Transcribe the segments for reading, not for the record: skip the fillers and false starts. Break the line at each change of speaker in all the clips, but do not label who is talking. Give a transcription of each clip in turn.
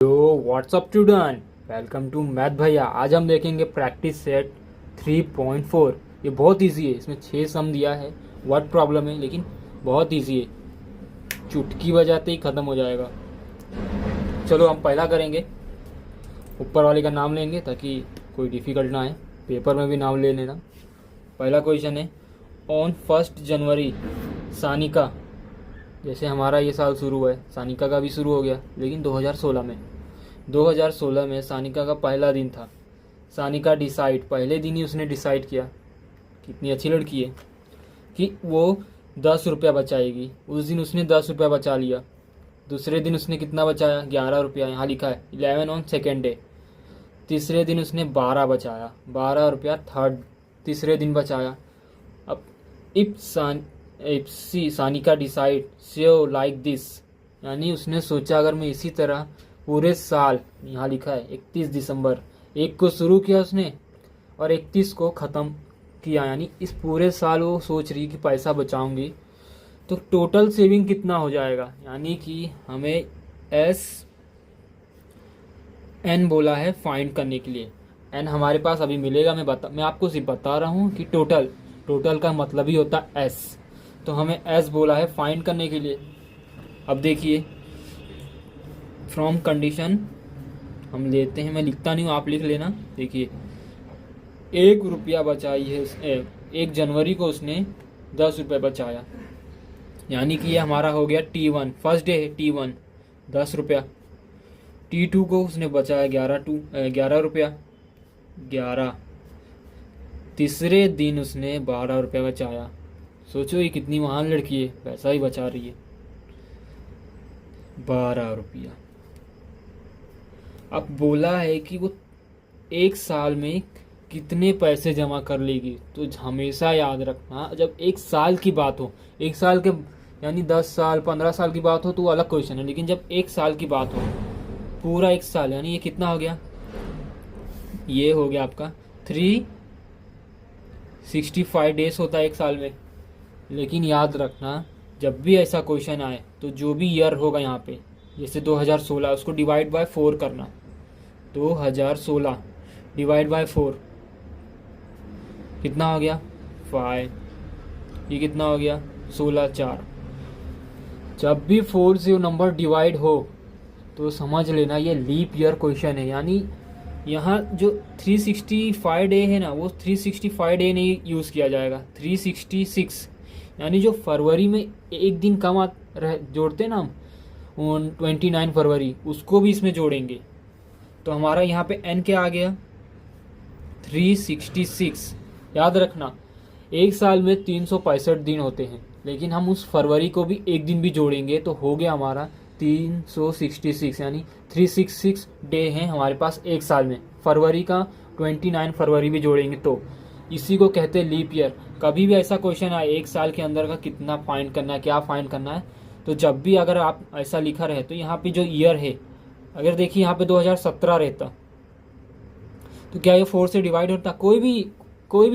तो WhatsApp student, welcome to math भैया। आज हम देखेंगे प्रैक्टिस सेट 3.4। ये बहुत इजी है, इसमें 6 सम दिया है। वर्ड प्रॉब्लम है लेकिन बहुत इजी है, चुटकी बजाते ही ख़त्म हो जाएगा। चलो हम पहला करेंगे, ऊपर वाले का नाम लेंगे ताकि कोई डिफ़िकल्ट ना आए, पेपर में भी नाम ले लेना। पहला क्वेश्चन है, ऑन 1 जनवरी सानिका, जैसे हमारा ये साल शुरू हुआ है, सानिका का भी शुरू हो गया लेकिन 2016 में सानिका का पहला दिन था। सानिका डिसाइड, पहले दिन ही उसने डिसाइड किया, कितनी अच्छी लड़की है, कि वो 10 रुपया बचाएगी। उस दिन उसने 10 रुपया बचा लिया। दूसरे दिन उसने कितना बचाया? 11 रुपया, यहाँ लिखा है 11 ऑन सेकेंड डे। तीसरे दिन उसने 12 बचाया, 12 रुपया तीसरे दिन बचाया। अब if Sanika decide so like this, यानी उसने सोचा अगर मैं इसी तरह पूरे साल, यहाँ लिखा है 31 दिसंबर, 1 को शुरू किया उसने और 31 को ख़त्म किया, यानी इस पूरे साल वो सोच रही कि पैसा बचाऊंगी, तो टोटल सेविंग कितना हो जाएगा। यानी कि हमें एन बोला है फाइंड करने के लिए। एन हमारे पास अभी मिलेगा, मैं आपको सिर्फ बता रहा हूँ कि टोटल का मतलब ही होता है एस। तो हमें एस बोला है फाइंड करने के लिए। अब देखिए, फ्रॉम कंडीशन हम लेते हैं, मैं लिखता नहीं हूँ, आप लिख लेना। देखिए, 1 रुपया बचाई है, 1 जनवरी को उसने 10 रुपये बचाया, यानी कि ये हमारा हो गया T1, फर्स्ट डे है T1 10 रुपया। T2 को उसने बचाया 11 रुपया, 11। तीसरे दिन उसने 12 रुपया बचाया। सोचो ये कितनी महान लड़की है, पैसा ही बचा रही है, 12 रुपया। अब बोला है कि वो 1 साल में कितने पैसे जमा कर लेगी। तो हमेशा याद रखना, जब 1 साल की बात हो, 1 साल के यानी 10 साल 15 साल की बात हो तो वो अलग क्वेश्चन है, लेकिन जब 1 साल की बात हो, पूरा 1 साल, यानी ये कितना हो गया? ये हो गया आपका 365 डेज होता है 1 साल में। लेकिन याद रखना, जब भी ऐसा क्वेश्चन आए तो जो भी ईयर होगा यहाँ पे, जैसे 2016, उसको डिवाइड बाय 4 करना। 2016 डिवाइड बाय 4 कितना हो गया? 5। ये कितना हो गया? 16 4। जब भी 4 से वो नंबर डिवाइड हो तो समझ लेना ये लीप ईयर क्वेश्चन है। यानी यहाँ जो 365 डे है ना, वो 365 डे नहीं यूज़ किया जाएगा, 366, यानी जो फरवरी में एक दिन कम जोड़ते हैं ना हम, 29 फरवरी, उसको भी इसमें जोड़ेंगे। तो हमारा यहाँ पे एन क्या आ गया? 366। याद रखना, 1 साल में 365 दिन होते हैं, लेकिन हम उस फरवरी को भी एक दिन भी जोड़ेंगे तो हो गया हमारा 366, यानी 366 डे हैं हमारे पास 1 साल में। फरवरी का 29 फरवरी भी जोड़ेंगे तो इसी को कहते हैं लीप ईयर। कभी भी ऐसा क्वेश्चन आए 1 साल के अंदर का कितना फाइंड करना है, क्या फाइंड करना है, तो जब भी अगर आप ऐसा लिखा रहे तो यहाँ पे जो ईयर है, अगर देखिए यहाँ पे 2017 रहता तो क्या ये 4 से डिवाइड होता? कोई भी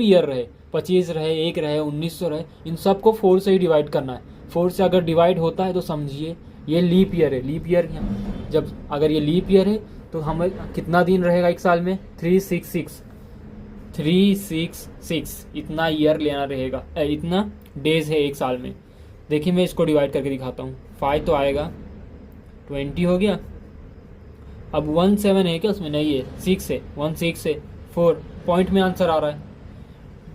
ईयर रहे, 25 रहे, 1 रहे, 1900 रहे, इन सबको 4 से ही डिवाइड करना है। 4 से अगर डिवाइड होता है तो समझिए ये लीप ईयर है। लीप ईयर, जब अगर ये लीप ईयर है तो हमें कितना दिन रहेगा 1 साल में? 366 इतना ईयर लेना रहेगा, इतना डेज है 1 साल में। देखिए मैं इसको डिवाइड करके दिखाता हूँ। 5 तो आएगा, 20 हो गया। अब 17 है क्या उसमें? नहीं है, 6 है, 16 है, 4 पॉइंट में आंसर आ रहा है।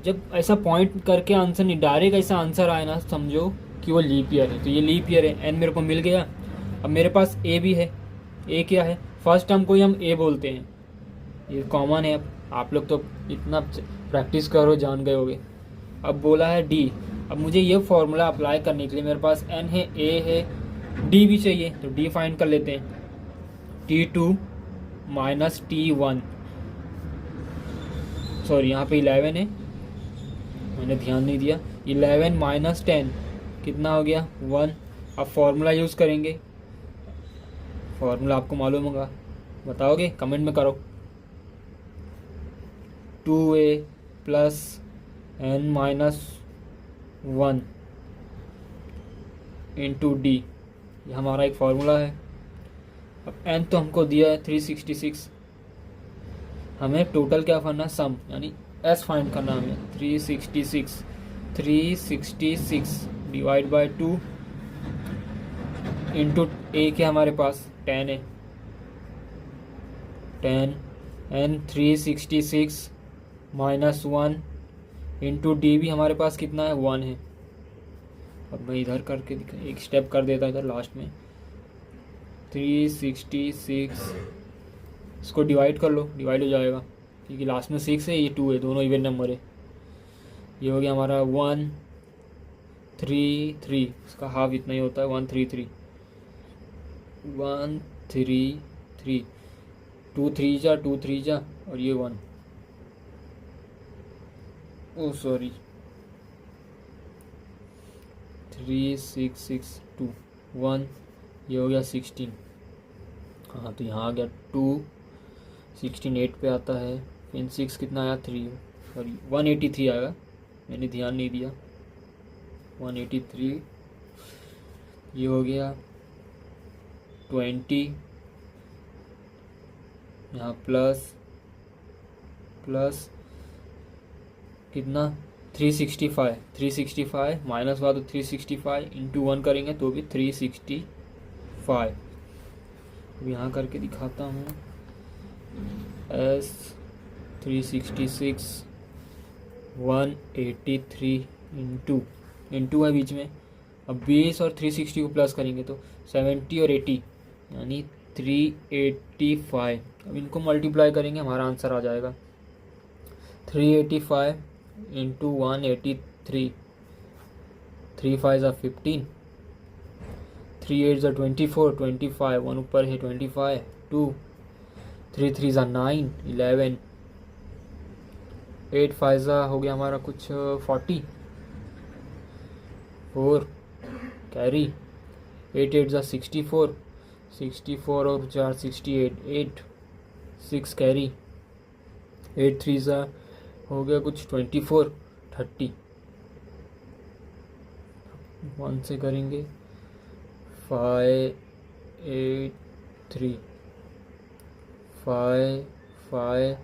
जब ऐसा पॉइंट करके आंसर नहीं, डायरेक्ट ऐसा आंसर आए ना, समझो कि वो लीप ईयर है। तो ये लीप ईयर है, एन मेरे को मिल गया। अब मेरे पास ए भी है। ए क्या है? फर्स्ट टर्म को ही हम ए बोलते हैं, ये कॉमन है। अब आप लोग तो इतना प्रैक्टिस करो, जान गए होगे। अब बोला है डी। अब मुझे ये फॉर्मूला अप्लाई करने के लिए मेरे पास एन है, ए है, डी भी चाहिए, तो डी फाइंड कर लेते हैं। T2 माइनस T1, सॉरी यहाँ पे 11 है, मैंने ध्यान नहीं दिया। 11 माइनस 10 कितना हो गया? 1। अब फॉर्मूला यूज़ करेंगे। फॉर्मूला आपको मालूम होगा, बताओगे? कमेंट में करो। 2a plus n minus 1 into D, ये हमारा एक फॉर्मूला है। अब n तो हमको दिया है 366, हमें टोटल क्या करना, सम यानी s फाइंड करना हमें। 366 डिवाइड बाय 2 इंटू a क्या हमारे पास 10 है, 10 एंड 366 माइनस 1 इंटू डी भी हमारे पास कितना है 1 है। अब मैं इधर करके एक स्टेप कर देता इधर लास्ट में। 366 इसको डिवाइड कर लो, डिवाइड हो जाएगा क्योंकि लास्ट में 6 है, ये 2 है, दोनों इवन नंबर है। ये हो गया हमारा 133, इसका हाफ इतना ही होता है 133, 133, 2 3 जा 2 3 जा और ये 1, ओ सॉरी 3662 1, ये हो गया 16। हाँ तो यहाँ आ गया 2, 16 8 पे आता है, फिर 6 कितना आया 3, सॉरी 183 आएगा, मैंने ध्यान नहीं दिया, 183। ये हो गया 20, यहाँ प्लस कितना 365 माइनस हुआ तो 365 इंटू 1 करेंगे तो भी 365। अब यहाँ करके दिखाता हूँ, S 366 183 इंटू है बीच में। अब 20 और 360 को प्लस करेंगे तो 70 और 80 यानी 385। अब इनको मल्टीप्लाई करेंगे, हमारा आंसर आ जाएगा 385 इंटू 183, 3 5 15, 3 8 24, 25 1 ऊपर है 25, 2 3 3 9 11, 8 5 हो गया हमारा कुछ 40, 4 कैरी, 8 8 64, 64 और 4 68, 8 6 कैरी, 8 3 हो गया कुछ 24, 30, 1 से करेंगे 5 8 3 5 5,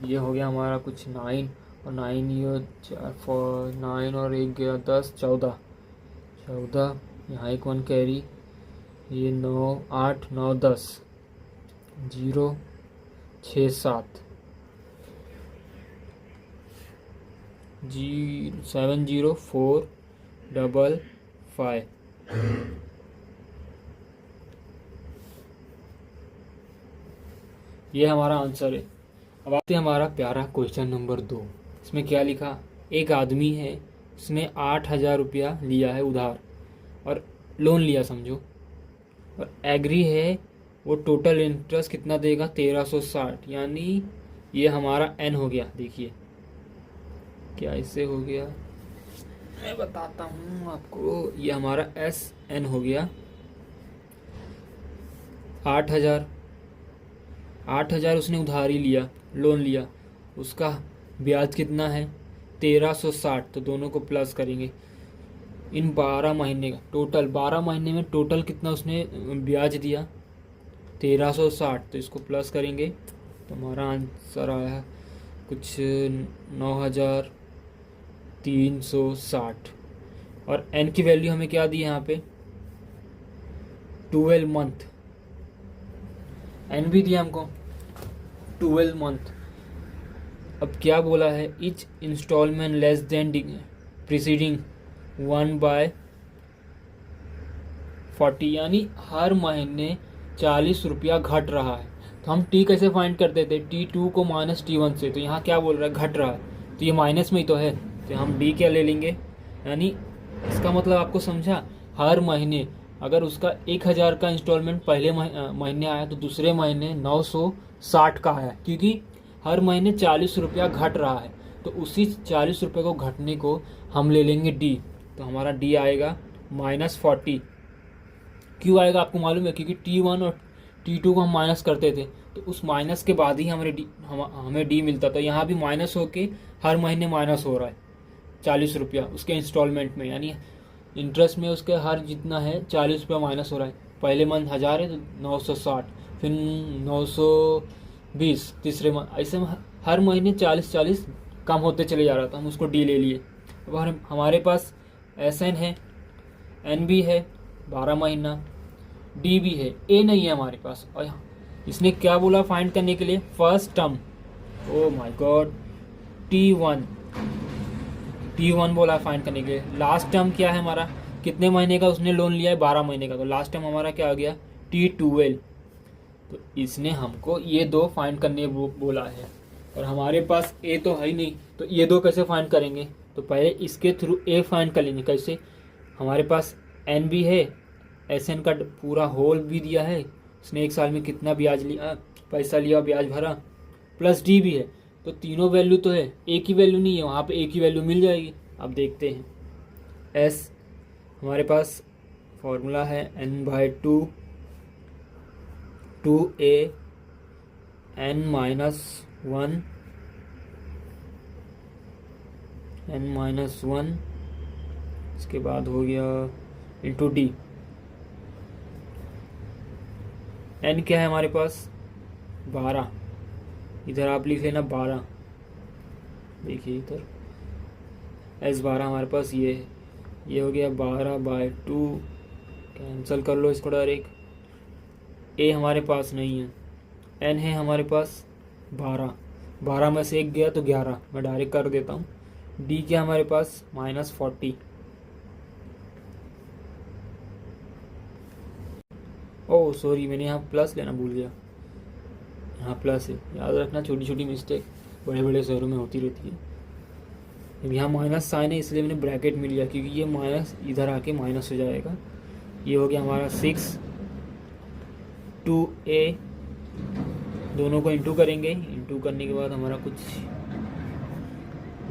ये हो गया हमारा कुछ 9 और 9 ये 4 4 9 और 1 गया 10 14, यहाँ एक 1 कैरी, ये 9 8 9 10 0 6 7 70455। ये हमारा आंसर है। अब आते हैं हमारा प्यारा क्वेश्चन नंबर 2। इसमें क्या लिखा, एक आदमी है, उसने 8,000 रुपया लिया है उधार और लोन लिया समझो, और एग्री है वो टोटल इंटरेस्ट कितना देगा 1360, यानी ये हमारा एन हो गया। देखिए क्या इससे हो गया, मैं बताता हूँ आपको, ये हमारा एस एन हो गया। 8,000 उसने उधारी लिया, लोन लिया, उसका ब्याज कितना है 1360, तो दोनों को प्लस करेंगे। इन 12 महीने का टोटल, 12 महीने में टोटल कितना उसने ब्याज दिया 1360, तो इसको प्लस करेंगे तो हमारा आंसर आया कुछ 9,360। और एन की वैल्यू हमें क्या दी यहाँ पे 12 मंथ, एन भी दिया हमको 12 मंथ। अब क्या बोला है, each instalment less than preceding 1/40, यानी हर महीने 40 रुपया घट रहा है। तो हम टी कैसे फाइंड करते थे, T2 को माइनस T1 से, तो यहाँ क्या बोल रहा है घट रहा है, तो ये माइनस में ही तो है, तो हम डी क्या ले लेंगे, यानी इसका मतलब आपको समझा, हर महीने अगर उसका 1,000 का इंस्टॉलमेंट पहले महीने आया तो दूसरे महीने 960 का आया, क्योंकि हर महीने 40 रुपया घट रहा है, तो उसी 40 रुपये को घटने को हम ले लेंगे डी, तो हमारा डी आएगा -40। क्यों आएगा आपको मालूम है, क्योंकि T1 और T2 को हम माइनस करते थे, तो उस माइनस के बाद ही हमें डी मिलता था। यहाँ भी माइनस होके हर महीने माइनस हो रहा है 40 रुपया उसके इंस्टॉलमेंट में, यानी इंटरेस्ट में उसके हर जितना है 40 रुपया माइनस हो रहा है। पहले मंथ 1000 है तो 960, फिर 920 तीसरे मंथ, ऐसे में हर महीने 40 कम होते चले जा रहा था। हम उसको डी ले लिए। अब हमारे पास एस एन है, एन भी है 12 महीना, डी भी है, ए नहीं है हमारे पास। और इसने क्या बोला फाइंड करने के लिए? First term. Oh my God, T1 बोला फाइंड करने के लिए। लास्ट टर्म क्या है हमारा? कितने महीने का उसने लोन लिया है? 12 महीने का। तो लास्ट टर्म हमारा क्या आ गया? T12। तो इसने हमको ये दो फाइंड करने बोला है, और हमारे पास ए तो है ही नहीं, तो ये दो कैसे फाइंड करेंगे? तो पहले इसके थ्रू ए फाइंड कर लेंगे। कैसे? हमारे पास एन भी है, एस एन का पूरा होल भी दिया है, उसने 1 साल में कितना ब्याज लिया, पैसा लिया, ब्याज भरा, प्लस डी भी है। तो तीनों वैल्यू तो है, एक ही वैल्यू नहीं है, वहाँ पे एक ही वैल्यू मिल जाएगी। अब देखते हैं। एस हमारे पास फॉर्मूला है n/2 2a n-1 n-1, इसके बाद हो गया इंटू डी। n क्या है हमारे पास? 12, इधर आप लिख लेना 12। देखिए इधर S12 हमारे पास ये है, ये हो गया 12/2, कैंसिल कर लो इसको डायरेक्ट। ए हमारे पास नहीं है, एन है हमारे पास 12 में से एक गया तो 11, मैं डायरेक्ट कर देता हूँ। डी क्या हमारे पास? -40। ओह सॉरी, मैंने यहाँ प्लस लेना भूल गया, यहाँ प्लस है। याद रखना, छोटी छोटी मिस्टेक बड़े बड़े शहरों में होती रहती है। अब यहाँ माइनस साइन है इसलिए मैंने ब्रैकेट मिल गया, क्योंकि ये माइनस इधर आके माइनस हो जाएगा। ये हो गया हमारा 6 2a, दोनों को इंटू करेंगे। इंटू करने के बाद हमारा कुछ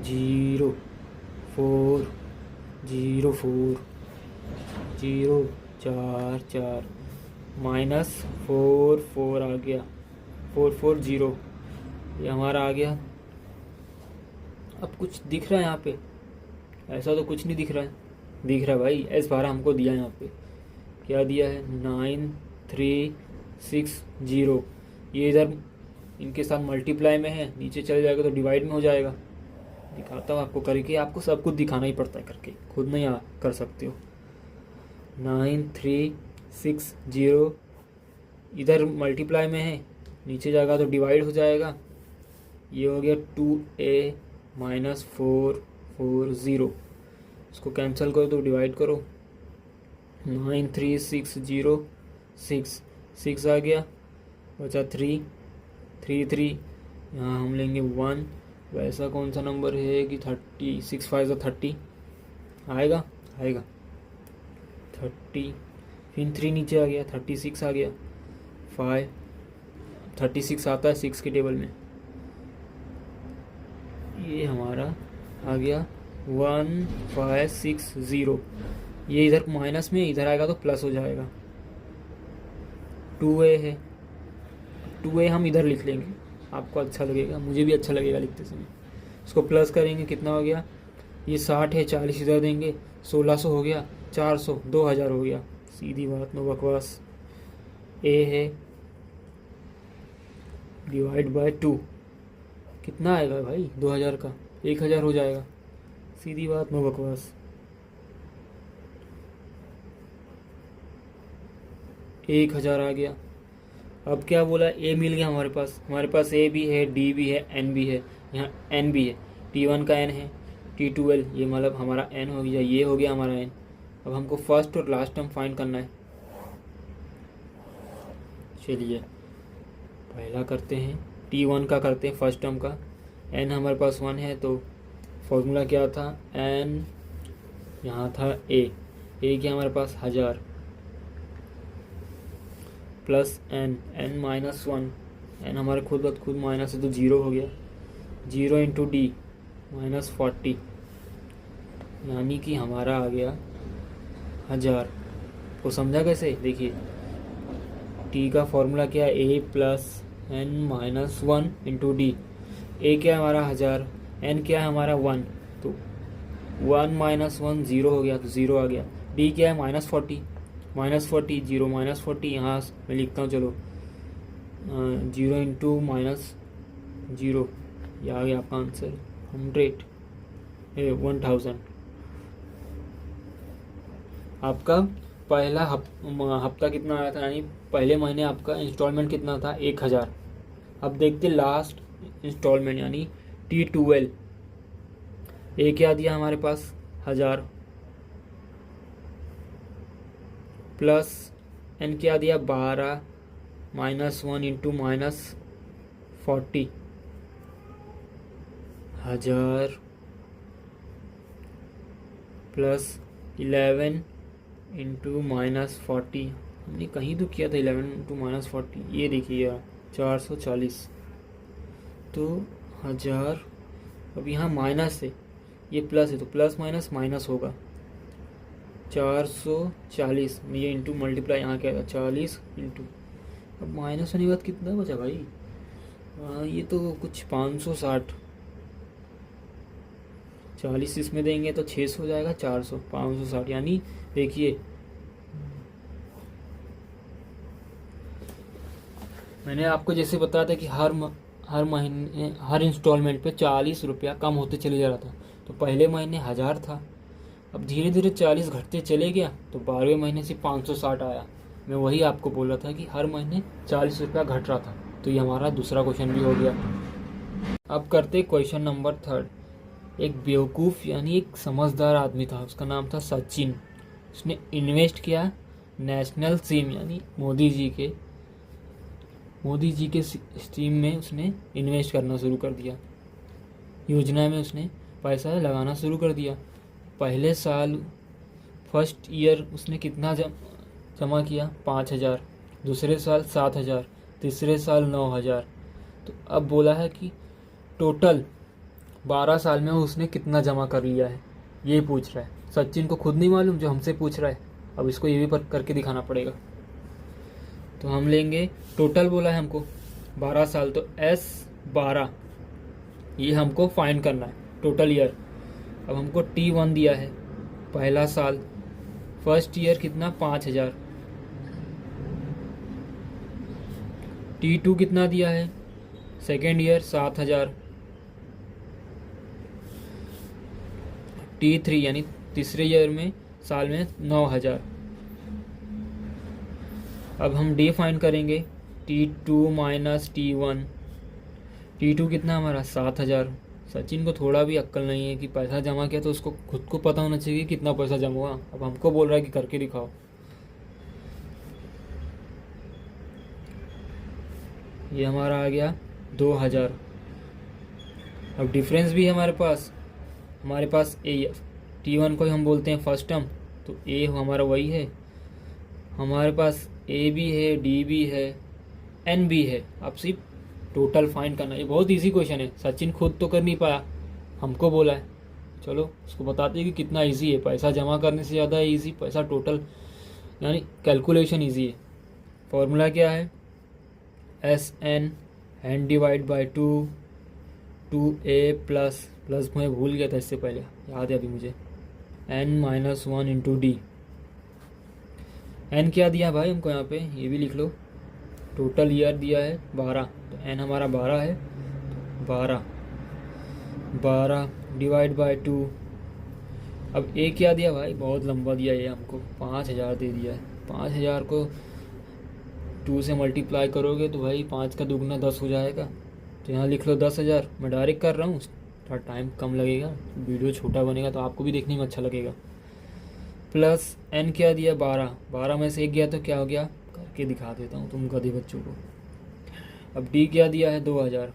0 4 0 4 0 4 4 -4 4 आ गया, 4 4 0, ये हमारा आ गया। अब कुछ दिख रहा है यहाँ पे? ऐसा तो कुछ नहीं दिख रहा है। दिख रहा है भाई, S12 हमको दिया है यहाँ पे। क्या दिया है? 9360। ये इधर इनके साथ मल्टीप्लाई में है, नीचे चले जाएगा तो डिवाइड में हो जाएगा। दिखाता हूँ आपको करके, आपको सब कुछ दिखाना ही पड़ता है करके, खुद नहीं कर सकते हो। 9360 इधर मल्टीप्लाई में है, नीचे जाएगा तो डिवाइड हो जाएगा। ये हो गया 2a -440, इसको कैंसिल करो तो डिवाइड करो। 9360 6 आ गया, बचा 3 3 यहाँ हम लेंगे 1। वैसा कौन सा नंबर है कि 30 6 5 30 आएगा 30, फिर 3 नीचे आ गया, 36 आ गया, 5 36 आता है 6 के टेबल में। ये हमारा आ गया 1560। ये इधर माइनस में, इधर आएगा तो प्लस हो जाएगा। 2a है, 2a हम इधर लिख लेंगे, आपको अच्छा लगेगा, मुझे भी अच्छा लगेगा लिखते समय। इसको प्लस करेंगे, कितना हो गया? ये 60 है, 40 इधर देंगे, 1600 हो गया, 400 2000 हो गया। सीधी बात, नो बकवास। a है डिवाइड बाय 2, कितना आएगा भाई? 2000 का 1000 हो जाएगा। सीधी बात, नो बकवास। 1000 आ गया। अब क्या बोला? ए मिल गया हमारे पास ए भी है, डी भी है, एन भी है। यहाँ एन भी है, T1 का एन है, T12 ये मतलब हमारा एन हो गया, ये हो गया हमारा एन। अब हमको फर्स्ट और लास्ट टर्म फाइंड करना है। चलिए पहला करते हैं, T1 का करते हैं, फर्स्ट टर्म का। एन हमारे पास 1 है, तो फॉर्मूला क्या था? एन यहाँ था ए क्या हमारे पास 1000 प्लस एन -1, एन हमारे खुद माइनस है तो 0 हो गया, 0 इंटू डी -40, यानी कि हमारा आ गया 1000। को समझा कैसे? देखिए टी का फॉर्मूला क्या है? ए प्लस n -1 इंटू डी। ए क्या है हमारा 1000, एन क्या है हमारा 1, तो 1 -1 0 हो गया, तो 0 आ गया। डी क्या है? -40, -40, 0 -40, यहाँ मैं लिखता हूँ, चलो 0 इंटू -0, ये आ गया आपका आंसर 100 1000। आपका पहला हफ्ता कितना आया था, यानी पहले महीने आपका इंस्टॉलमेंट कितना था, 1000। अब देखते लास्ट इंस्टॉलमेंट यानी T12, ए क्या दिया हमारे पास 1000, प्लस एन क्या दिया 12 -1 इंटू -40, 1000 प्लस 11 इंटू -40, हमने कहीं तो किया था 11 इंटू -40, ये देखिए 440, तो 1000। अब यहाँ माइनस है, ये प्लस है तो प्लस माइनस माइनस होगा, 440 में ये इंटू मल्टीप्लाई यहाँ क्या था 40 इंटू, अब माइनस होने के बाद कितना बचा भाई, ये तो कुछ 560, 40 इसमें देंगे तो 600 हो जाएगा, 400 560, यानी देखिए मैंने आपको जैसे बताया था कि हर महीने हर इंस्टॉलमेंट पे 40 रुपया कम होते चले जा रहा था। तो पहले महीने 1000 था, अब धीरे धीरे 40 घटते चले गया, तो 12वें महीने से 560 आया। मैं वही आपको बोल रहा था कि हर महीने 40 रुपया घट रहा था। तो ये हमारा दूसरा क्वेश्चन भी हो गया। अब करते क्वेश्चन नंबर 3। एक बेवकूफ़ यानी एक समझदार आदमी था, उसका नाम था सचिन। उसने इन्वेस्ट किया नेशनल स्कीम यानी मोदी जी के स्कीम में उसने इन्वेस्ट करना शुरू कर दिया, योजना में उसने पैसा लगाना शुरू कर दिया। पहले साल फर्स्ट ईयर उसने कितना जमा किया 5000, दूसरे साल 7000, तीसरे साल 9000। तो अब बोला है कि टोटल 12 साल में उसने कितना जमा कर लिया है, ये पूछ रहा है। सचिन को खुद नहीं मालूम जो हमसे पूछ रहा है, अब इसको ये भी पर करके दिखाना पड़ेगा। तो हम लेंगे टोटल, बोला है हमको 12 साल, तो S12 ये हमको फाइंड करना है टोटल ईयर। अब हमको T1 दिया है पहला साल, फर्स्ट ईयर कितना 5000, T2 कितना दिया है सेकेंड ईयर 7000, T3 यानी तीसरे ईयर में साल में 9000। अब हम डी फाइंड करेंगे T2 माइनस T1, T2 कितना हमारा 7000। सचिन को थोड़ा भी अक्ल नहीं है कि पैसा जमा किया तो उसको खुद को पता होना चाहिए कि कितना पैसा जमा हुआ। अब हमको बोल रहा है कि करके दिखाओ। ये हमारा आ गया 2000। अब डिफरेंस भी है हमारे पास ए, T1 को हम बोलते हैं फर्स्ट टर्म, तो ए हमारा वही है। हमारे पास ए भी है, डी भी है, एन भी है। अब सिर्फ टोटल फाइंड करना। ये बहुत इजी क्वेश्चन है, सचिन खुद तो कर नहीं पाया, हमको बोला है। चलो उसको बताते हैं कि कितना इजी है। पैसा जमा करने से ज़्यादा इजी पैसा टोटल यानी कैलकुलेशन इजी है। फॉर्मूला क्या है, SN divide by 2A plus मैं भूल गया था इससे पहले, याद है अभी मुझे, N-1 इंटू डी। एन क्या दिया भाई हमको यहाँ पे, ये भी लिख लो। टोटल ईयर दिया है 12, तो एन हमारा 12 है, 12 डिवाइड बाय 2। अब ए क्या दिया भाई, बहुत लंबा दिया ये हमको, 5000 दे दिया है। 5000 को 2 से मल्टीप्लाई करोगे तो भाई 5 का दुगना 10 हो जाएगा। तो यहाँ लिख लो 10,000। मैं डायरेक्ट कर रहा हूँ, थोड़ा टाइम कम लगेगा, वीडियो छोटा बनेगा तो आपको भी देखने में अच्छा लगेगा। प्लस एन क्या दिया 12 में से एक गया तो क्या हो गया, करके दिखा देता हूँ तुम गधे बच्चों को। अब डी क्या दिया है 2000।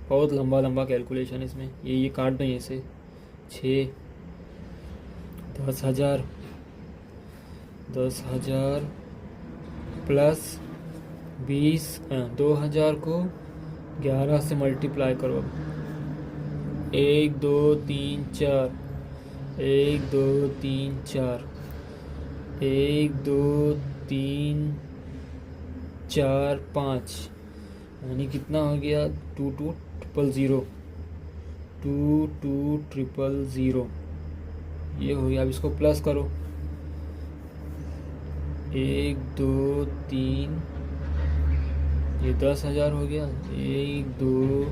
बहुत लंबा कैलकुलेशन इसमें, ये काट दें ऐसे 6 10,000 प्लस 20 2000 को 11 से मल्टीप्लाई करो। 1 2 3 4 1 2 3 4 1 2 3 4 5 यानी कितना हो गया 2200 2200 ये हो गया। अब इसको प्लस करो, एक दो तीन, ये 10,000 हो गया। एक दो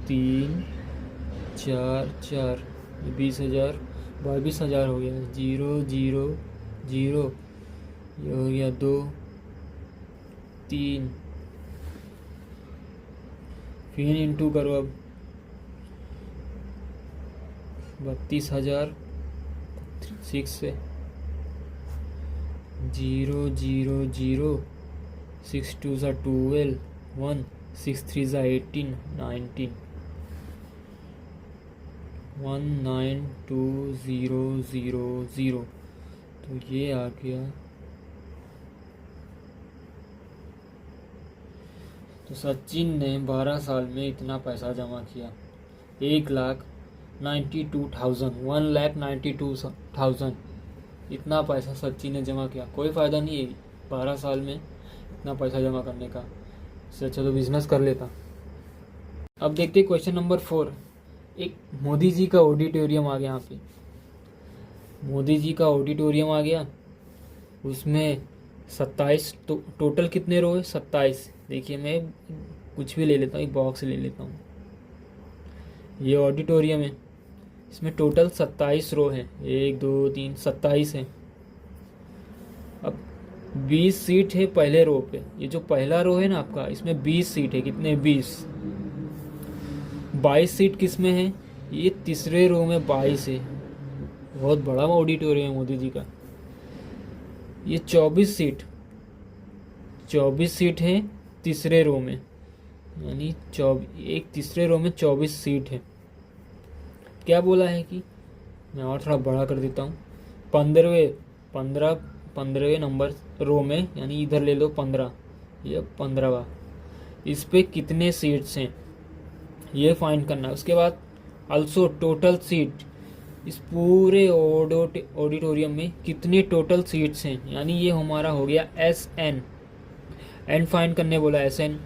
तीन चार चार, ये 20,000, 22,000 हो गया। 0 0 0, ये हो गया 2 3, फिर इंटू करो अब 32,000 6 से। 0 0 0, 6 2 सा 12, 1 6 3 सा 18 19, 192000। तो ये आ गया। तो सचिन ने 12 साल में इतना पैसा जमा किया, 1,92,000, 1,92,000। इतना पैसा सचिन ने जमा किया। कोई फ़ायदा नहीं है 12 साल में इतना पैसा जमा करने का, इससे अच्छा तो बिजनेस कर लेता। अब देखते क्वेश्चन नंबर 4। एक मोदी जी का ऑडिटोरियम आ गया। यहाँ पे मोदी जी का ऑडिटोरियम आ गया, उसमें 27 टोटल कितने रो है? 27। देखिए मैं कुछ भी ले लेता हूँ, एक बॉक्स ले लेता हूँ। ये ऑडिटोरियम है, इसमें टोटल 27 रो है। 1 2 3 27 है। अब 20 सीट है पहले रो पे। ये जो पहला रो है ना आपका, इसमें 20 सीट है। कितने? 20। 22 सीट किस में है? ये तीसरे रो में 22 है। बहुत बड़ा ऑडिटोरियम है मोदी जी का। ये 24 सीट है तीसरे रो में, यानी एक तीसरे रो में 24 सीट है। क्या बोला है कि मैं और थोड़ा बड़ा कर देता हूँ। 15वें नंबर रो में, यानी इधर ले लो 15, ये 15वां, इस पे कितने सीट्स हैं ये फाइंड करना है। उसके बाद अल्सो टोटल सीट, इस पूरे ऑडिटोरियम में कितने टोटल सीट्स हैं, यानी ये हमारा हो गया SN। एन फाइंड करने बोला SN।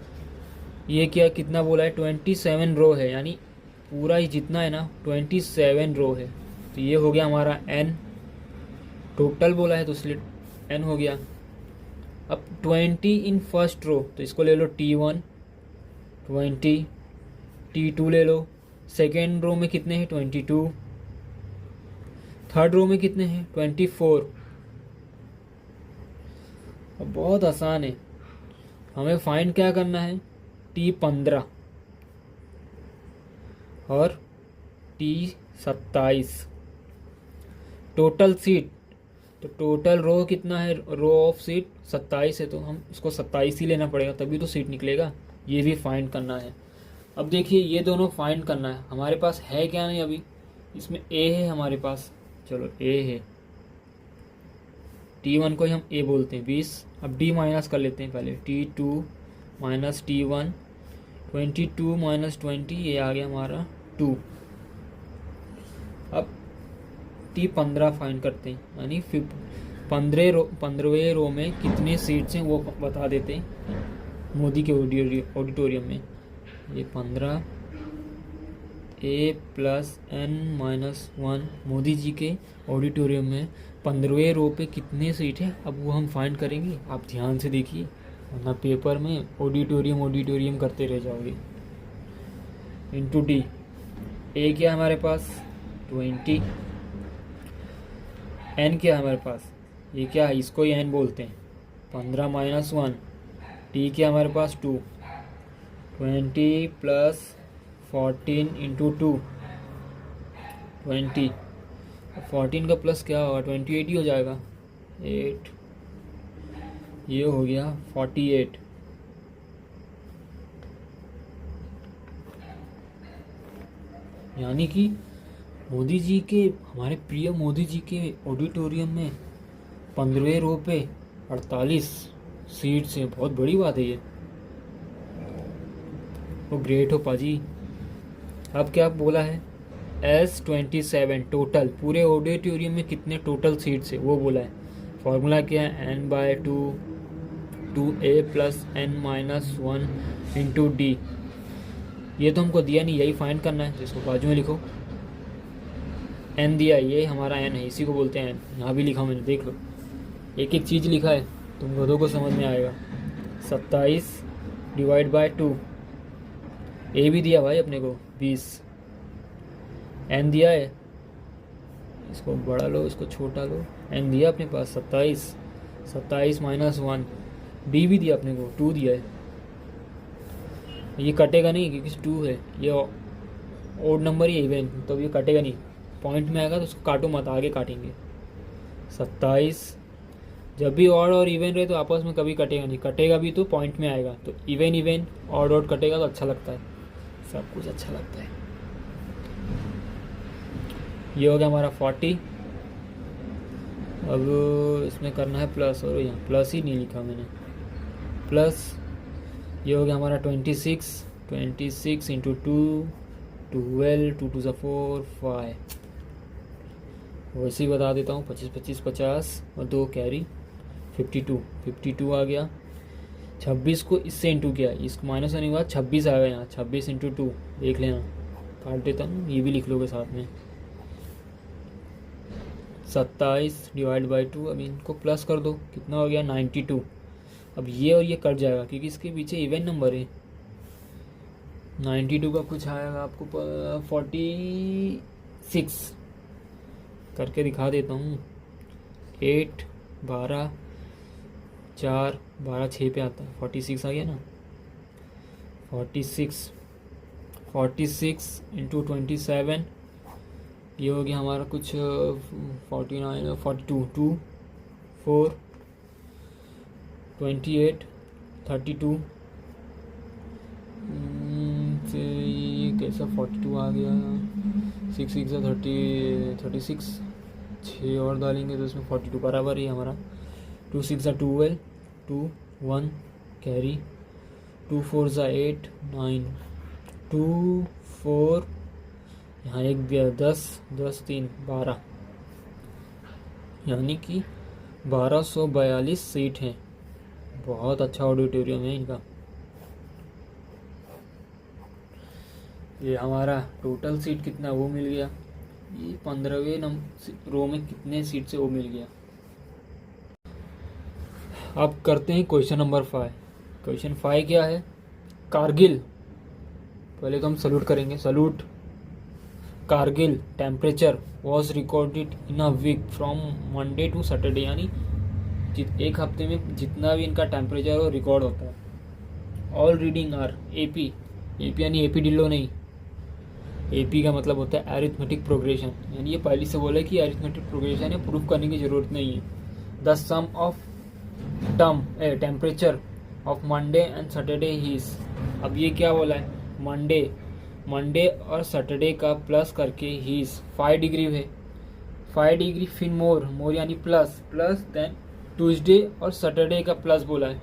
ये क्या कितना बोला है? 27 रो है, यानी पूरा ही जितना है ना 27 रो है। तो ये हो गया हमारा N। टोटल बोला है तो इसलिए N हो गया। अब 20 इन फर्स्ट रो, तो इसको ले लो T1, 20, T2 ले लो। सेकेंड रो में कितने हैं? 22। थर्ड रो में कितने हैं? 24। अब बहुत आसान है, हमें फाइंड क्या करना है? T15 और T27। टोटल सीट, तो टोटल रो कितना है? रो ऑफ सीट 27 है, तो हम इसको 27 ही लेना पड़ेगा, तभी तो सीट निकलेगा। ये भी फाइंड करना है। अब देखिए ये दोनों फाइंड करना है। हमारे पास है क्या? नहीं अभी इसमें A है हमारे पास, चलो A है। T1 को हम A बोलते हैं 20। अब D माइनस कर लेते हैं पहले। T2 माइनस T1, 22 माइनस 20, ये आ गया हमारा 2। अब T15 फाइंड करते हैं, यानी 15वें रो में कितने सीट्स हैं वो बता देते हैं मोदी के ऑडिटोरियम में। ये 15 A plus N-1 Modi ji के ऑडिटोरियम में 15वें रो पे कितने सीट है, अब वो हम फाइंड करेंगे। आप ध्यान से देखिए, वरना पेपर में ऑडिटोरियम करते रह जाओगे। Into D। A क्या है हमारे पास? 20। N क्या है हमारे पास? ये क्या है? इसको ही N बोलते हैं। 15 माइनस 1। T क्या है हमारे पास? 2। 20 प्लस 14 इंटू 2, 20। 14 का प्लस क्या होगा? 28 ही हो जाएगा। 8, ये हो गया 48। यानी कि मोदी जी के, हमारे प्रिय मोदी जी के ऑडिटोरियम में 15वें रो पे 48 सीट्स हैं। बहुत बड़ी बात है ये, वो ग्रेट हो पाजी। अब क्या बोला है? S27 टोटल, पूरे ऑडिटोरियम में कितने टोटल सीट्स है वो बोला है। फॉर्मूला क्या है? N/2 2A plus N-1 into D। ये तो हमको दिया नहीं, यही फाइंड करना है, जिसको बाजू में लिखो। N दिया, ये हमारा N है, इसी को बोलते हैं N। यहाँ भी लिखा मैंने, देख लो। एक एक चीज़ लिखा है, तुम दोनों को समझ में आएगा। 27 डिवाइड बाय 2, ए भी दिया भाई अपने को 20, एन दिया है, इसको बड़ा लो इसको छोटा लो, एन दिया अपने पास 27, 27 माइनस 1, डी भी दिया अपने को 2 दिया है। ये कटेगा नहीं क्योंकि 2 है, ये ओड नंबर ही इवन, तो ये कटेगा नहीं, पॉइंट में आएगा तो उसको काटो मत, आगे काटेंगे। 27 जब भी ऑड और इवन रहे तो आपस में कभी कटेगा नहीं, कटेगा भी तो पॉइंट में आएगा, तो इवन इवन ऑड ऑड कटेगा तो अच्छा लगता है, सब कुछ अच्छा लगता है। ये हो गया हमारा 40। अब इसमें करना है प्लस, और यहाँ प्लस ही नहीं लिखा मैंने, प्लस। ये हो गया हमारा 26, 26 इंटू 2, 12, 2 2 4 5, वैसे ही बता देता हूँ, 25 25 50 और 2 कैरी 52, 52 आ गया। 26 को इससे इंटू किया, इसको माइनस होने के बाद 26 आ गया यहाँ, 26 इंटू 2 देख लेना, काट देता हूँ, ये भी लिख लोगे साथ में। 27 डिवाइड बाई 2, अब इनको प्लस कर दो, कितना हो गया 92। अब ये और ये कट जाएगा क्योंकि इसके पीछे इवन नंबर है। 92 का कुछ आएगा आपको 46 करके दिखा देता हूँ। 8 12 4 12 6 पे आता है, 46 आ गया ना। 46 इंटू 27, ये हो गया हमारा कुछ 49 42 2 4 28 32 से ये कैसा 42 आ गया, 6 6 30 36, 6 और डालेंगे तो इसमें 42 बराबर ही हमारा। 2 6 12, 2 1 कैरी, 2 4 8 9, 2 4 यहाँ एक दिया 10 10 3 12, यानी कि 1242 सीट हैं। बहुत अच्छा ऑडिटोरियम है इनका। ये हमारा टोटल सीट कितना वो मिल गया, ये 15वें रो में कितने सीट से वो मिल गया। अब करते हैं क्वेश्चन नंबर 5। क्वेश्चन 5 क्या है, कारगिल, पहले तो हम सल्यूट करेंगे, salute. Kargil temperature was recorded in a week from Monday to Saturday, यानी एक हफ्ते में जितना भी इनका टेम्परेचर हो रिकॉर्ड होता है। All reading are AP, AP यानी एपी डिलो नहीं, एपी का मतलब होता है एरिथमेटिक प्रोग्रेशन, यानी ये पहले से बोला है कि एरिथमेटिक प्रोग्रेशन है, प्रूफ करने की जरूरत नहीं है। The sum of temperature of Monday and Saturday is, अब ये क्या बोला है, मंडे और सैटरडे का प्लस करके हीज 5 डिग्री है, 5 डिग्री, फिर मोर यानी प्लस देन ट्यूसडे और सैटरडे का प्लस बोला है,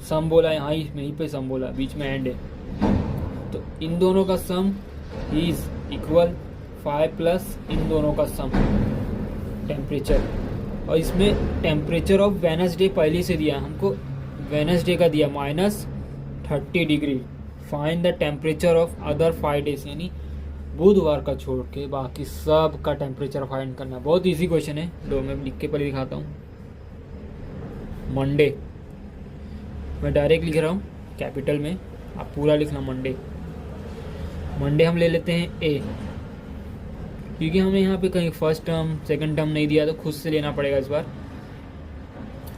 सम बोला है, हाँ यहीं पे सम बोला है, बीच में एंड है, तो इन दोनों का सम इज इक्वल 5 प्लस इन दोनों का सम टेम्परेचर। और इसमें टेम्परेचर ऑफ वेडनेसडे पहले से दिया हमको, वेडनेसडे का दिया -30 degree. Find the temperature of other 5 days, यानी बुधवार का छोड़ के बाकी सब का टेम्परेचर फाइंड करना। बहुत इजी क्वेश्चन है, दो मैं लिख के पहले दिखाता हूँ। मंडे मैं डायरेक्ट लिख रहा हूँ कैपिटल में, आप पूरा लिखना मंडे हम ले लेते हैं ए, क्योंकि हमें यहाँ पे कहीं फर्स्ट टर्म सेकंड टर्म नहीं दिया तो खुद से लेना पड़ेगा इस बार।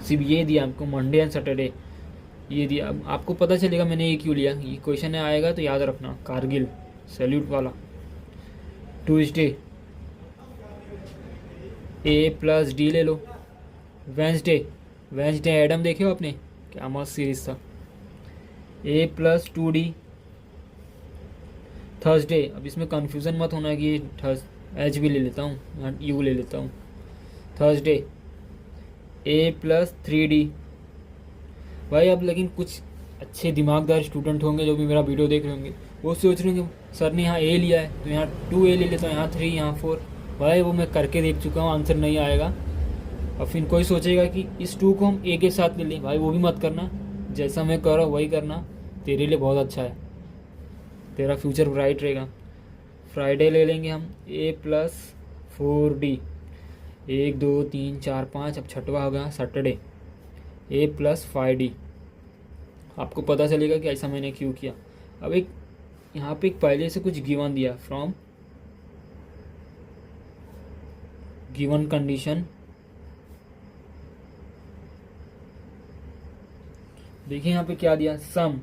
सिर्फ ये दिया हमको मंडे एंड सैटरडे, ये दिया। अब आपको पता चलेगा मैंने ये क्यों लिया, ये क्वेश्चन आएगा तो याद रखना। कारगिल सैल्यूट वाला, ट्यूसडे ए प्लस डी ले लो। वेंसडे एडम देखे हो आपने, क्या मस्त सीरीज था, ए प्लस 2D। थर्सडे, अब इसमें कंफ्यूजन मत होना कि एच भी ले लेता हूँ, यू ले लेता हूँ। थर्सडे ए प्लस 3D। भाई अब लेकिन कुछ अच्छे दिमागदार स्टूडेंट होंगे जो भी मेरा वीडियो देख रहे होंगे, वो सोच रहे होंगे सर ने यहाँ ए लिया है तो यहाँ 2A ले लेता हूँ, यहाँ 3, यहाँ 4। भाई वो मैं करके देख चुका हूँ, आंसर नहीं आएगा। और फिर कोई सोचेगा कि इस 2 को हम ए के साथ ले लें, भाई वो भी मत करना, जैसा मैं कर रहा हूँ वही करना, तेरे लिए बहुत अच्छा है, तेरा फ्यूचर ब्राइट रहेगा। फ्राइडे ले लेंगे हम ए प्लस 4D, 1 2 3 4 5, अब छठवा होगा सैटरडे, ए प्लस 5D। आपको पता चलेगा कि ऐसा मैंने क्यों किया। अब एक यहाँ पे एक पहले से कुछ गिवन दिया, फ्रॉम गिवन कंडीशन। देखिए यहाँ पे क्या दिया, सम,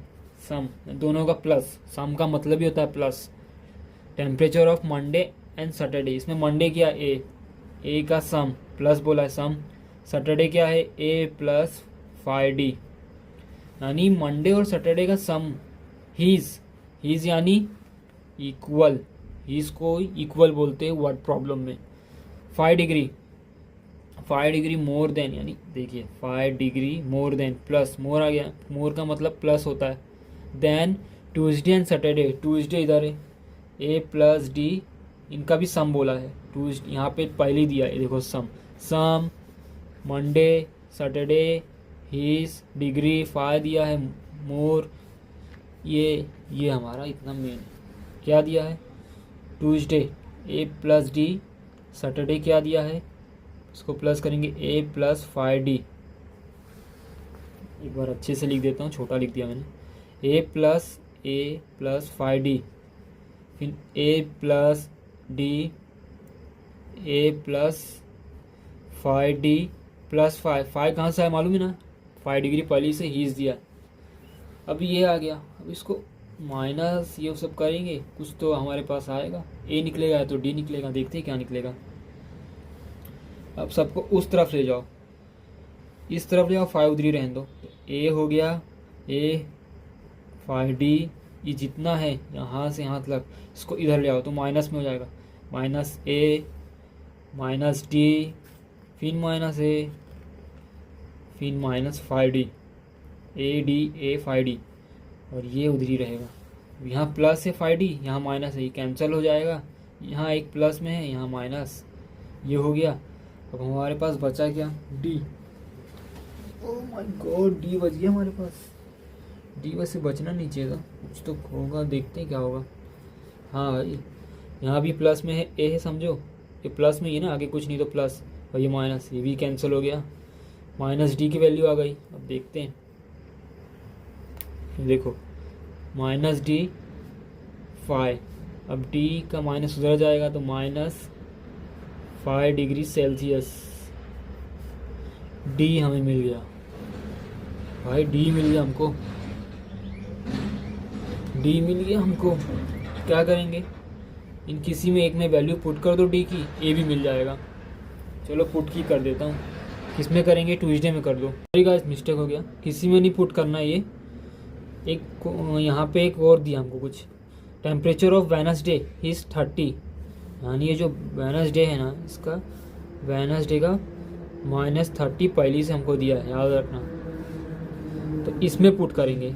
सम दोनों का प्लस, सम का मतलब ही होता है plus. Temperature of Monday and Saturday, इसमें मंडे क्या ए का सम प्लस बोला है सम, सैटरडे क्या है ए प्लस 5D, यानी मंडे और सैटरडे का सम हीज यानी इक्वल, हीज को इक्वल बोलते हैं वर्ड प्रॉब्लम में। 5 डिग्री मोर देन, यानी देखिए 5 degree more than, plus more आ गया, मोर का मतलब प्लस होता है, then Tuesday and Saturday, Tuesday इधर है ए प्लस डी, इनका भी सम बोला है, ट्यूसडे यहाँ पे पहले दिया है, देखो सम मंडे सैटरडे हीज डिग्री 5 दिया है, मोर ये हमारा इतना मेन क्या दिया है, ट्यूसडे ए प्लस डी, सैटरडे क्या दिया है, इसको प्लस करेंगे ए प्लस 5D। एक बार अच्छे से लिख देता हूँ, छोटा लिख दिया मैंने, ए प्लस 5D, फिर ए प्लस डी, ए प्लस 5D प्लस 5 कहाँ से आया मालूम है ना, 5 डिग्री पहले से हीज दिया। अब ये आ गया, अब इसको माइनस ये सब करेंगे, कुछ तो हमारे पास आएगा, ए निकलेगा तो डी निकलेगा, देखते हैं क्या निकलेगा। अब सबको उस तरफ ले जाओ, इस तरफ ले जाओ, 5 उधरी रहने दो, ए हो गया ए 5D, ये जितना है यहाँ से यहाँ तक इसको इधर ले आओ तो माइनस में हो जाएगा, माइनस ए माइनस डी, फिर माइनस ए, फिर minus 5D, A D A 5D, और ये उधरी रहेगा। यहाँ प्लस है 5D, यहाँ माइनस है, ये कैंसिल हो जाएगा, यहाँ एक प्लस में है यहाँ माइनस, ये हो गया। अब हमारे पास बचा क्या, D, oh my God D बच गया हमारे पास, डी वैसे बचना नहीं चाहिए था, कुछ तो होगा, देखते हैं क्या होगा। हाँ भाई यहाँ भी प्लस में है, ए है समझो, ये प्लस में ही है ना, आगे कुछ नहीं तो प्लस, और ये माइनस, ये भी कैंसिल हो गया, माइनस डी की वैल्यू आ गई। अब देखते हैं, देखो माइनस डी 5, अब डी का माइनस उधर जाएगा तो माइनस 5 डिग्री सेल्सियस, डी हमें मिल गया भाई, डी मिल गया हमको, डी मिल गया हमको। क्या करेंगे, इन किसी में एक में वैल्यू पुट कर दो डी की, ए भी मिल जाएगा। चलो पुट की कर देता हूँ, किस में करेंगे, ट्यूसडे में कर दो, सॉरी गाइस मिस्टेक हो गया, किसी में नहीं पुट करना, ये एक यहाँ पे एक और दिया हमको कुछ, टेम्परेचर ऑफ वेडनेसडे इज 30, यानी ये जो वेडनेसडे है ना, इसका वेडनेसडे का -30 पहले से हमको दिया है, याद रखना, तो इसमें पुट करेंगे।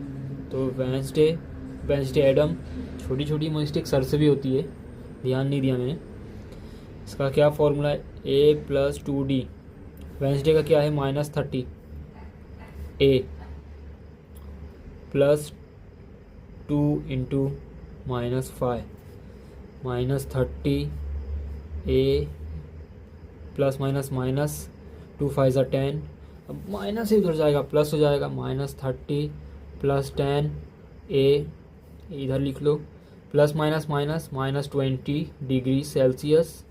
तो वेडनेसडे एडम, छोटी छोटी मिस्टेक सर से भी होती है, ध्यान नहीं दिया मैंने। इसका क्या फॉर्मूला है, ए प्लस 2D, वेडनेसडे का क्या है -30, ए प्लस 2 इंटू -5, -30 ए प्लस माइनस माइनस 2 5 ज़ा 10, अब माइनस ही उधर जाएगा, प्लस हो जाएगा, -30 प्लस 10 ए, इधर लिख लो, plus minus minus -20 degree Celsius,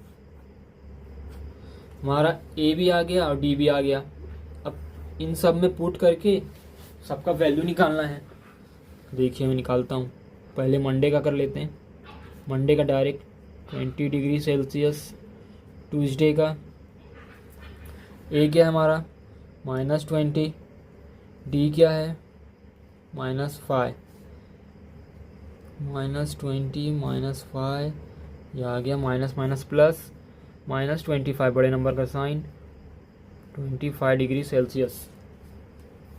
हमारा ए भी आ गया और डी भी आ गया। अब इन सब में पुट करके सबका वैल्यू निकालना है। देखिए मैं निकालता हूँ, पहले मंडे का कर लेते हैं, मंडे का डायरेक्ट 20 डिग्री सेल्सियस, ट्यूसडे का ए क्या है हमारा -20, डी क्या है -5, -20 -5, यह आ गया माइनस माइनस प्लस, -25 बड़े नंबर का साइन, 25 डिग्री सेल्सियस।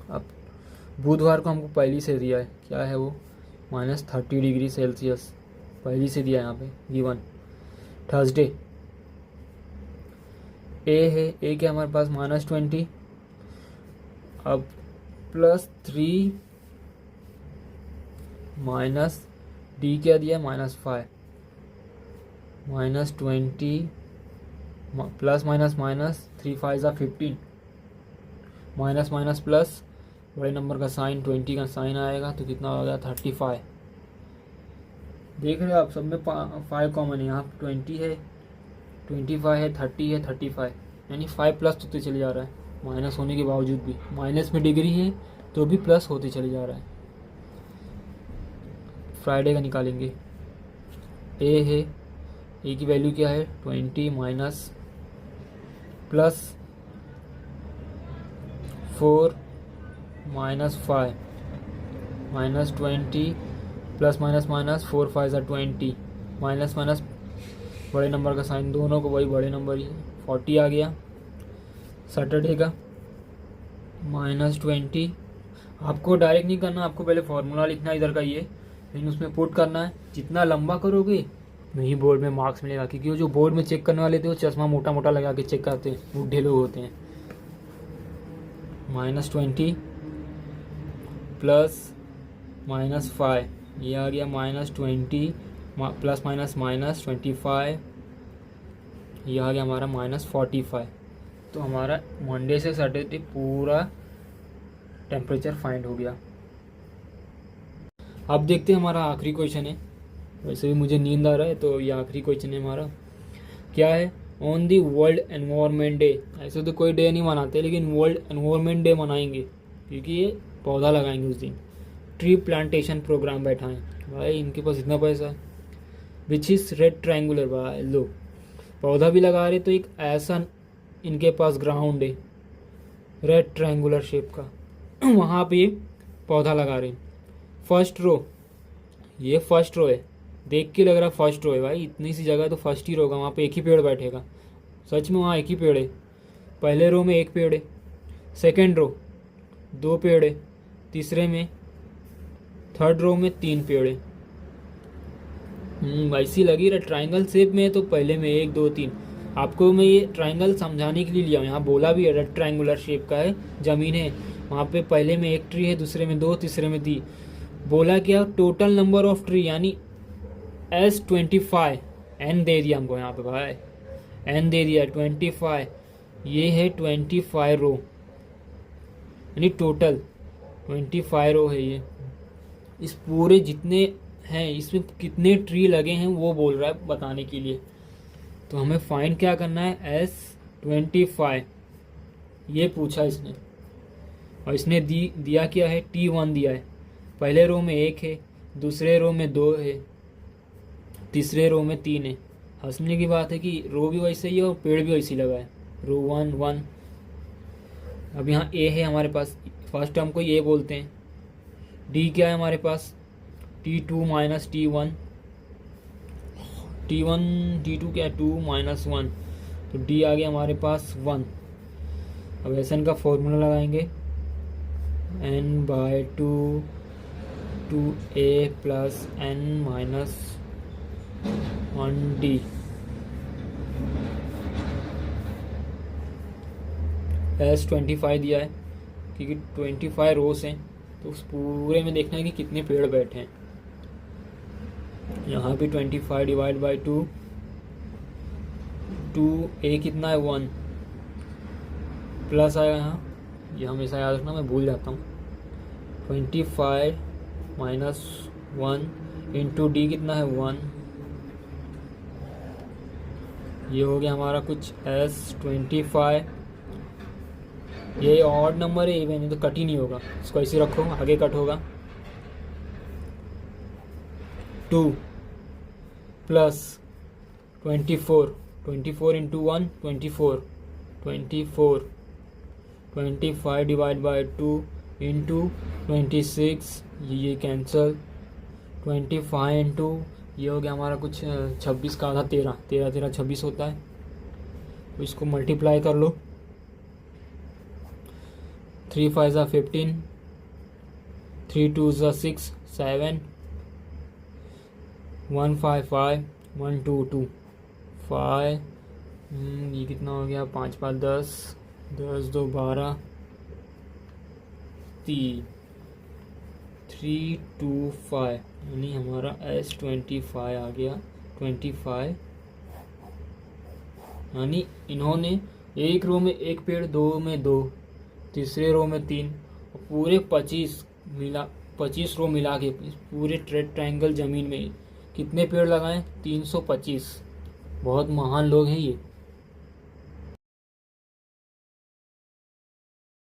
अब बुधवार को हमको पहली से दिया है, क्या है वो, -30 डिग्री सेल्सियस पहली से दिया है यहाँ पे गिवन। थर्सडे ए है, ए क्या हमारे पास -20, अब +3 माइनस डी क्या दिया -5, -20 प्लस माइनस माइनस, 3 5 ज़ा 15, माइनस माइनस प्लस, बड़े नंबर का साइन 20 का साइन आएगा तो कितना हो गया 35। देख रहे हो आप सब में 5 कॉमन है, यहाँ 20 है, 25 है, 30 है, 35, यानी 5 प्लस होते चले जा रहा है। माइनस होने के बावजूद भी, माइनस में डिग्री है तो भी प्लस होते चले जा रहा है। फ्राइडे का निकालेंगे। ए है, ए की वैल्यू क्या है 20 minus plus 4 minus 5 minus 20 plus minus minus 4 5 ज़ा 20, माइनस माइनस बड़े नंबर का साइन, दोनों को वही बड़े नंबर ही है, 40 आ गया। सैटरडे का -20, आपको डायरेक्ट नहीं करना, आपको पहले फॉर्मूला लिखना है इधर का ये, लेकिन उसमें पुट करना है। जितना लंबा करोगे नहीं बोर्ड में मार्क्स मिलेगा, क्योंकि वो जो बोर्ड में चेक करने वाले थे वो चश्मा मोटा मोटा लगा के चेक करते हैं, बूढ़े लोग होते हैं। -20 प्लस -5, ये आ गया -20 प्लस माइनस माइनस 25, ये आ गया हमारा -45। तो हमारा मंडे से सैटरडे पूरा टेम्परेचर फाइंड हो गया। अब देखते हैं हमारा आखिरी क्वेश्चन है। वैसे भी मुझे नींद आ रहा है तो ये आखिरी क्वेश्चन है हमारा। क्या है, on the world environment day, ऐसे तो कोई डे नहीं मनाते लेकिन वर्ल्ड एनवायरनमेंट डे मनाएंगे क्योंकि ये पौधा लगाएंगे उस दिन। ट्री प्लांटेशन प्रोग्राम बैठाएं, भाई इनके पास इतना पैसा है। विच इज़ रेड ट्रायंगुलर, भाई लो पौधा भी लगा रहे तो एक ऐसा इनके पास ग्राउंड है रेड ट्रायंगुलर शेप का, वहाँ पे पौधा लगा रहे। फर्स्ट रो, ये फर्स्ट रो है, देख के लग रहा है फर्स्ट रो है, भाई इतनी सी जगह तो फर्स्ट ही होगा, वहाँ पे एक ही पेड़ बैठेगा। सच में वहाँ एक ही पेड़ है। पहले रो में एक पेड़ है, सेकेंड रो 2 पेड़ है, तीसरे में, थर्ड रो में 3 पेड़ है। ऐसी लगी रहा ट्राइंगल शेप में, तो पहले में 1 2 3। आपको मैं ये ट्राइंगल समझाने के लिए लिया हूँ, यहाँ बोला भी है रेड ट्राइंगुलर शेप का है, ज़मीन है, वहाँ पे पहले में 1 ट्री है, दूसरे में 2, तीसरे में 3। बोला क्या, टोटल नंबर ऑफ ट्री यानी S25, N दे दिया हमको यहाँ पे भाई, N दे दिया 25, ये है 25 रो, यानी टोटल 25 रो है ये। इस पूरे जितने हैं इसमें कितने ट्री लगे हैं वो बोल रहा है बताने के लिए। तो हमें फाइंड क्या करना है, S25 ये पूछा इसने, और इसने दिया क्या है, T1 दिया है। पहले रो में 1 है, दूसरे रो में 2 है, तीसरे रो में 3 है। हंसने की बात है कि रो भी वैसे ही है और पेड़ भी वैसे ही लगा है, रो 1 1। अब यहाँ A है हमारे पास, फर्स्ट टर्म को ये बोलते हैं। D क्या है हमारे पास, T2 minus T1, T1 T2 क्या है 2 माइनस 1, तो D आ गया हमारे पास 1। अब SN का फॉर्मूला लगाएंगे, N/2 2A plus N minus 1D। S25 दिया है क्योंकि 25 रोज हैं, तो उस पूरे में देखना है कि कितने पेड़ बैठे हैं। यहाँ भी 25 डिवाइड बाई 2, 2A कितना है 1, प्लस आएगा यहाँ, ये हमेशा याद रखना, मैं भूल जाता हूँ। 25 माइनस 1 इंटू D कितना है 1, ये हो गया हमारा कुछ S25। ये ऑड नंबर है, इवन तो कट ही नहीं होगा, इसको ऐसे रखो, आगे कट होगा। 2 plus 24 into 1 24, 25 divide by 2 into 26, ये कैंसल। 25 इंटू ये हो गया हमारा कुछ 26 का आधा 13, 13 13 26 होता है, तो इसको मल्टीप्लाई कर लो। 3 5 ज़ा 15, 3 2 ज़ा 6 7, 1 5 5 1 2 2 5, ये कितना हो गया 5 5 10, 10 2 12, 3 2 5, यानी हमारा S25 आ गया 25 यानी इन्होंने एक रो में एक पेड़, दो में दो, तीसरे रो में 3, पूरे 25 रो मिला के पूरे ट्रायंगल ज़मीन में कितने पेड़ लगाए? 325। बहुत महान लोग हैं ये।